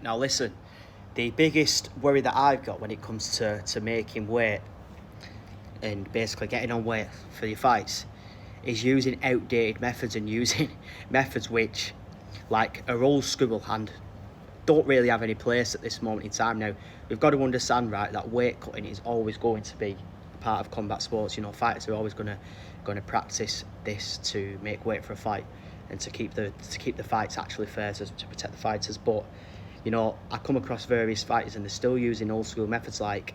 Now listen, the biggest worry that I've got when it comes to making weight and basically getting on weight for your fights is using outdated methods and using methods which like are old school and don't really have any place at this moment in time. Now we've got to understand, right, that weight cutting is always going to be part of combat sports. You know, fighters are always going to practice this to make weight for a fight and to keep the fights actually fair, to protect the fighters. But you know, I come across various fighters and they're still using old school methods like,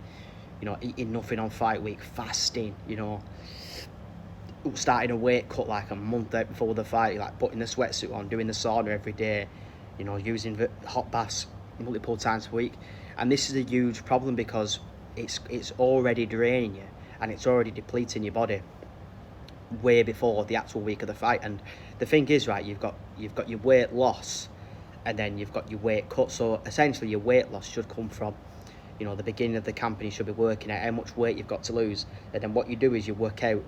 you know, eating nothing on fight week, fasting, you know, starting a weight cut like a month out before the fight, like putting the sweatsuit on, doing the sauna every day, you know, using the hot baths multiple times a week. And this is a huge problem because it's already draining you and it's already depleting your body way before the actual week of the fight. And the thing is, right, you've got your weight loss and then you've got your weight cut. So essentially your weight loss should come from, you know, the beginning of the campaign. You should be working out how much weight you've got to lose, and then what you do is you work out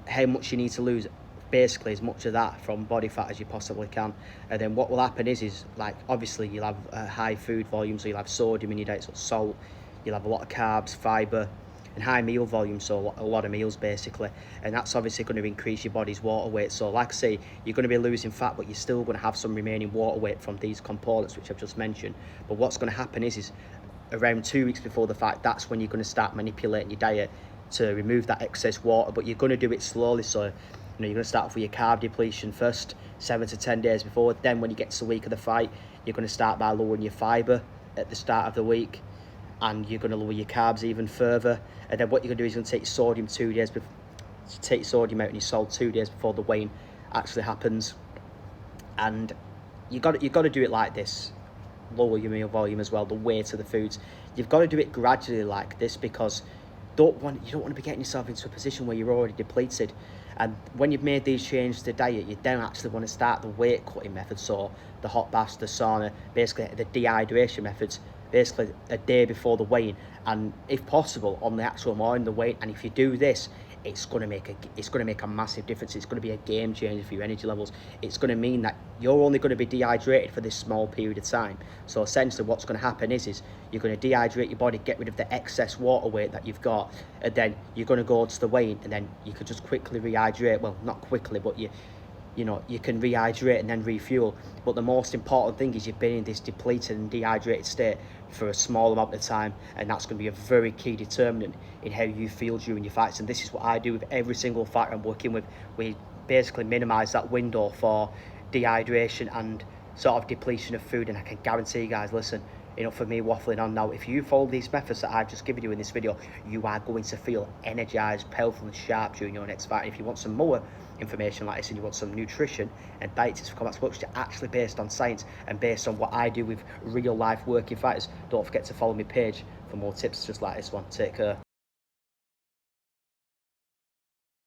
how much you need to lose, basically as much of that from body fat as you possibly can. And then what will happen is like obviously you'll have a high food volume, so you'll have sodium in your diet, so salt, you'll have a lot of carbs, fibre, and high meal volume, so a lot of meals basically, and that's obviously going to increase your body's water weight. So like I say, you're going to be losing fat, but you're still going to have some remaining water weight from these components which I've just mentioned. But what's going to happen is around 2 weeks before the fight, that's when you're going to start manipulating your diet to remove that excess water. But you're going to do it slowly, so you know, you're going to start off with your carb depletion first 7 to 10 days before. Then when you get to the week of the fight, you're going to start by lowering your fibre at the start of the week, and you're going to lower your carbs even further. And then what you're going to do is you're going to take your sodium 2 days before, take your sodium out and your salt 2 days before the weigh-in actually happens. And you got to do it like this. Lower your meal volume as well, the weight of the foods. You've got to do it gradually like this, because you don't want to be getting yourself into a position where you're already depleted. And when you've made these changes to diet, you don't actually want to start the weight cutting method, so the hot baths, the sauna, basically the dehydration methods, basically a day before the weigh-in, and if possible on the actual morning the weigh-in. And if you do this, it's going to make a massive difference. It's going to be a game changer for your energy levels. It's going to mean that you're only going to be dehydrated for this small period of time. So essentially what's going to happen is you're going to dehydrate your body, get rid of the excess water weight that you've got, and then you're going to go to the weigh-in, and then you could just quickly rehydrate. Well, not quickly, but you know, you can rehydrate and then refuel. But the most important thing is you've been in this depleted and dehydrated state for a small amount of time, and that's going to be a very key determinant in how you feel during your fights. And this is what I do with every single fighter I'm working with. We basically minimise that window for dehydration and sort of depletion of food. And I can guarantee you guys, listen, enough for me waffling on now. If you follow these methods that I've just given you in this video, you are going to feel energized, powerful and sharp during your next fight. And if you want some more information like this and you want some nutrition and diet tips for combat sports which are actually based on science and based on what I do with real life working fighters, don't forget to follow my page for more tips just like this one. Take care.